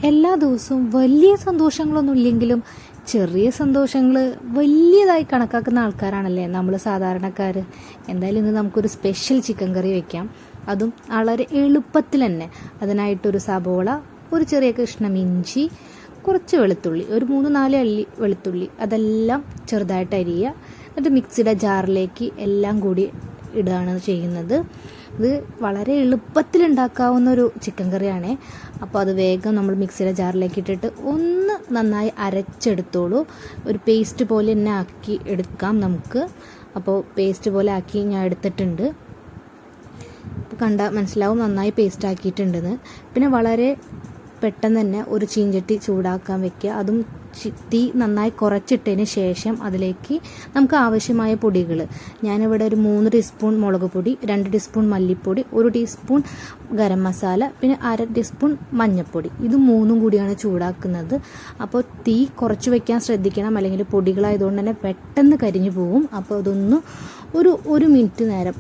എല്ലാ ദിവസവും വലിയ സന്തോഷങ്ങളൊന്നും ഇല്ലെങ്കിലും ചെറിയ സന്തോഷങ്ങൾ വലിയതായി കണക്കാക്കുന്ന ആൾക്കാരാണല്ലേ നമ്മൾ സാധാരണക്കാർ. എന്തായാലും ഇന്ന് നമുക്കൊരു സ്പെഷ്യൽ ചിക്കൻ കറി വെക്കാം, അതും വളരെ എളുപ്പത്തിൽ തന്നെ. അതിനായിട്ടൊരു സബോള, ഒരു ചെറിയ കഷ്ണം ഇഞ്ചി, കുറച്ച് വെളുത്തുള്ളി, ഒരു 3-4 അല്ലി വെളുത്തുള്ളി, അതെല്ലാം ചെറുതായിട്ട് അരിയുക. എന്നിട്ട് മിക്സിയുടെ ജാറിലേക്ക് എല്ലാം കൂടി ഇടുകയാണ് ചെയ്യുന്നത്. ഇത് വളരെ എളുപ്പത്തിൽ ഉണ്ടാക്കാവുന്ന ഒരു ചിക്കൻ കറിയാണ്. അപ്പോൾ അത് വേഗം നമ്മൾ മിക്സിയുടെ ജാറിലേക്ക് ഇട്ടിട്ട് ഒന്ന് നന്നായി അരച്ചെടുത്തോളൂ. ഒരു പേസ്റ്റ് പോലെ തന്നെ ആക്കി എടുക്കാം നമുക്ക്. അപ്പോൾ പേസ്റ്റ് പോലെ ആക്കി ഞാൻ എടുത്തിട്ടുണ്ട്. കണ്ടാൽ മനസ്സിലാവും നന്നായി പേസ്റ്റ് ആക്കിയിട്ടുണ്ടെന്ന്. പിന്നെ വളരെ പെട്ടെന്ന് തന്നെ ഒരു ചീഞ്ചട്ടി ചൂടാക്കാൻ വെക്കുക. അതും തീ നന്നായി കുറച്ചിട്ടതിന് ശേഷം അതിലേക്ക് നമുക്ക് ആവശ്യമായ പൊടികൾ, ഞാനിവിടെ ഒരു 3 ടീസ്പൂൺ മുളക് പൊടി, 2 ടീസ്പൂൺ മല്ലിപ്പൊടി, 1 ടീസ്പൂൺ ഗരം മസാല, പിന്നെ 1/2 ടീസ്പൂൺ മഞ്ഞൾപ്പൊടി, ഇത് 3 കൂടിയാണ് ചൂടാക്കുന്നത്. അപ്പോൾ തീ കുറച്ച് വയ്ക്കാൻ ശ്രദ്ധിക്കണം, അല്ലെങ്കിൽ പൊടികളായതുകൊണ്ട് തന്നെ പെട്ടെന്ന് കരിഞ്ഞു പോകും. അപ്പോൾ അതൊന്ന് ഒരു മിനിറ്റ് നേരം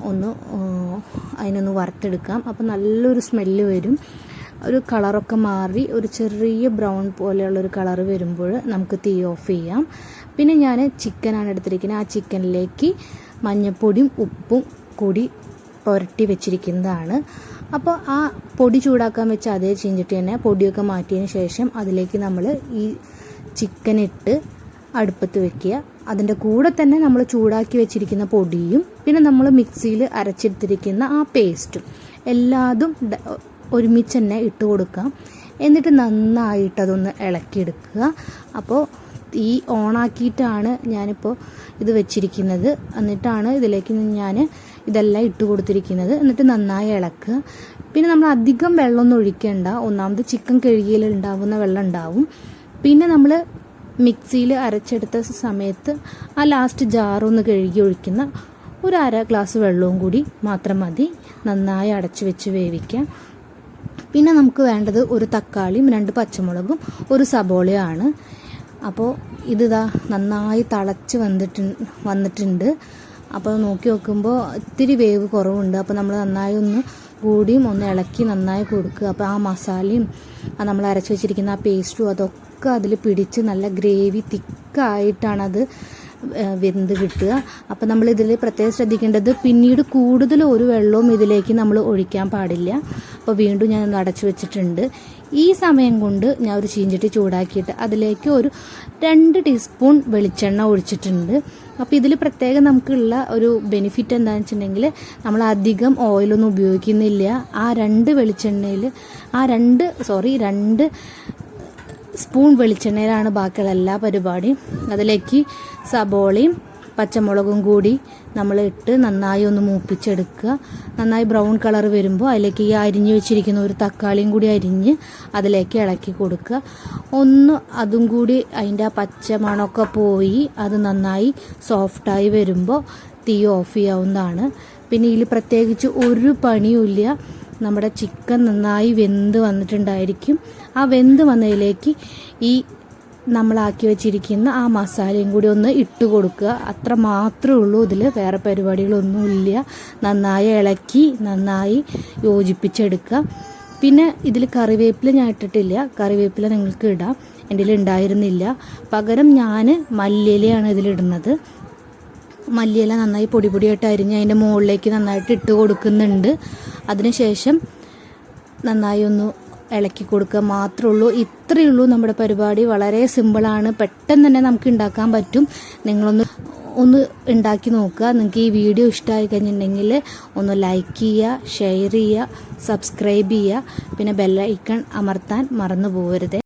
അതിനൊന്ന് വറുത്തെടുക്കാം. അപ്പോൾ നല്ലൊരു സ്മെല്ല് വരും. ഒരു കളറൊക്കെ മാറി ഒരു ചെറിയ ബ്രൗൺ പോലെയുള്ളൊരു കളറ് വരുമ്പോൾ നമുക്ക് തീ ഓഫ് ചെയ്യാം. പിന്നെ ഞാൻ ചിക്കനാണ് എടുത്തിരിക്കുന്നത്. ആ ചിക്കനിലേക്ക് മഞ്ഞൾപ്പൊടിയും ഉപ്പും കൂടി പുരട്ടി വെച്ചിരിക്കുന്നതാണ്. അപ്പോൾ ആ പൊടി ചൂടാക്കാൻ വെച്ച അതേ ചീഞ്ചട്ടി തന്നെ പൊടിയൊക്കെ മാറ്റിയതിന് ശേഷം അതിലേക്ക് നമ്മൾ ഈ ചിക്കനിട്ട് അടുപ്പത്ത് വെക്കുക. അതിൻ്റെ കൂടെ തന്നെ നമ്മൾ ചൂടാക്കി വെച്ചിരിക്കുന്ന പൊടിയും പിന്നെ നമ്മൾ മിക്സിയിൽ അരച്ചെടുത്തിരിക്കുന്ന ആ പേസ്റ്റും എല്ലാതും ഒരുമിച്ച് തന്നെ ഇട്ട് കൊടുക്കാം. എന്നിട്ട് നന്നായിട്ട് അതൊന്ന് ഇളക്കിയെടുക്കുക. അപ്പോൾ തീ ഓണാക്കിയിട്ടാണ് ഞാനിപ്പോൾ ഇത് വെച്ചിരിക്കുന്നത്. എന്നിട്ടാണ് ഇതിലേക്ക് ഞാൻ ഇതെല്ലാം ഇട്ട് കൊടുത്തിരിക്കുന്നത്. എന്നിട്ട് നന്നായി ഇളക്കുക. പിന്നെ നമ്മൾ അധികം വെള്ളമൊന്നും ഒഴിക്കേണ്ട. ഒന്നാമത് ചിക്കൻ കഴുകിയിൽ ഉണ്ടാവുന്ന വെള്ളം ഉണ്ടാവും. പിന്നെ നമ്മൾ മിക്സിയിൽ അരച്ചെടുത്ത സമയത്ത് ആ ലാസ്റ്റ് ജാറൊന്ന് കഴുകി ഒഴിക്കുന്ന ഒരു 1/2 ഗ്ലാസ് വെള്ളവും കൂടി മാത്രം മതി. നന്നായി അടച്ചു വെച്ച് വേവിക്കാം. പിന്നെ നമുക്ക് വേണ്ടത് ഒരു തക്കാളിയും 2 പച്ചമുളകും ഒരു സബോളയാണ്. അപ്പോൾ ഇതിതാ നന്നായി തിളച്ച് വന്നിട്ടുണ്ട്. അപ്പോൾ നോക്കി നോക്കുമ്പോൾ ഇത്തിരി വേവ് കുറവുണ്ട്. അപ്പോൾ നമ്മൾ നന്നായി ഒന്ന് ഇളക്കി നന്നായി കൊടുക്കുക. അപ്പോൾ ആ മസാലയും നമ്മൾ അരച്ച് വെച്ചിരിക്കുന്ന ആ പേസ്റ്റും അതൊക്കെ അതിൽ പിടിച്ച് നല്ല ഗ്രേവി തിക്കായിട്ടാണത് വെന്ത് കിട്ടുക. അപ്പോൾ നമ്മൾ ഇതിൽ പ്രത്യേകം ശ്രദ്ധിക്കേണ്ടത് പിന്നീട് കൂടുതൽ ഒരു വെള്ളവും ഇതിലേക്ക് നമ്മൾ ഒഴിക്കാൻ പാടില്ല. അപ്പോൾ വീണ്ടും ഞാൻ അടച്ചു വെച്ചിട്ടുണ്ട്. ഈ സമയം കൊണ്ട് ഞാൻ ഒരു ചീഞ്ചട്ടി ചൂടാക്കിയിട്ട് അതിലേക്ക് ഒരു 2 ടീസ്പൂൺ വെളിച്ചെണ്ണ ഒഴിച്ചിട്ടുണ്ട്. അപ്പോൾ ഇതിൽ പ്രത്യേകം നമുക്കുള്ള ഒരു ബെനിഫിറ്റ് എന്താണെന്ന് വെച്ചിട്ടുണ്ടെങ്കിൽ നമ്മൾ അധികം ഓയിലൊന്നും ഉപയോഗിക്കുന്നില്ല. ആ 2 സ്പൂൺ വെളിച്ചെണ്ണയിലാണ് ബാക്കിയുള്ള എല്ലാ പരിപാടിയും. അതിലേക്ക് സബോളയും പച്ചമുളകും കൂടി നമ്മൾ ഇട്ട് നന്നായി ഒന്ന് മൂപ്പിച്ചെടുക്കുക. നന്നായി ബ്രൗൺ കളർ വരുമ്പോൾ അതിലേക്ക് ഈ അരിഞ്ഞ് വെച്ചിരിക്കുന്ന ഒരു തക്കാളിയും കൂടി അരിഞ്ഞ് അതിലേക്ക് ഇളക്കി കൊടുക്കുക. അതും കൂടി അതിൻ്റെ ആ പച്ച മണമൊക്കെ പോയി അത് നന്നായി സോഫ്റ്റായി വരുമ്പോൾ തീ ഓഫ് ചെയ്യാവുന്നതാണ്. പിന്നെ ഇതിൽ പ്രത്യേകിച്ച് ഒരു പണിയുമില്ല. നമ്മുടെ ചിക്കൻ നന്നായി വെന്ത് വന്നിട്ടുണ്ടായിരിക്കും. ആ വെന്ത് വന്നതിലേക്ക് ഈ നമ്മളാക്കി വെച്ചിരിക്കുന്ന ആ മസാലയും കൂടി ഒന്ന് ഇട്ട് കൊടുക്കുക. അത്ര മാത്രമേ ഉള്ളൂ. ഇതിൽ വേറെ പരിപാടികളൊന്നുമില്ല. നന്നായി ഇളക്കി നന്നായി യോജിപ്പിച്ചെടുക്കുക. പിന്നെ ഇതിൽ കറിവേപ്പില ഞാൻ ഇട്ടിട്ടില്ല. കറിവേപ്പില നിങ്ങൾക്ക് ഇടാം, എൻ്റെ കയ്യിൽ ഉണ്ടായിരുന്നില്ല. പകരം ഞാൻ മല്ലിയിലയാണ് ഇതിലിടുന്നത്. മല്ലിയില നന്നായി പൊടിയായിട്ട് അരിഞ്ഞ് അതിൻ്റെ മുകളിലേക്ക് നന്നായിട്ട് ഇട്ട് കൊടുക്കുന്നുണ്ട്. അതിനുശേഷം നന്നായി ഒന്ന് ഇളക്കി കൊടുക്കുക മാത്രമേ ഉള്ളൂ. ഇത്രയേ ഉള്ളൂ നമ്മുടെ പരിപാടി. വളരെ സിമ്പിളാണ്, പെട്ടെന്ന് തന്നെ നമുക്ക് ഉണ്ടാക്കാൻ പറ്റും. നിങ്ങളൊന്ന് ഉണ്ടാക്കി നോക്കുക. നിങ്ങൾക്ക് ഈ വീഡിയോ ഇഷ്ടമായി കഴിഞ്ഞിട്ടുണ്ടെങ്കിൽ ഒന്ന് ലൈക്ക് ചെയ്യുക, ഷെയർ ചെയ്യുക, സബ്സ്ക്രൈബ് ചെയ്യുക, പിന്നെ ബെല്ലൈക്കൺ അമർത്താൻ മറന്നു പോകരുത്.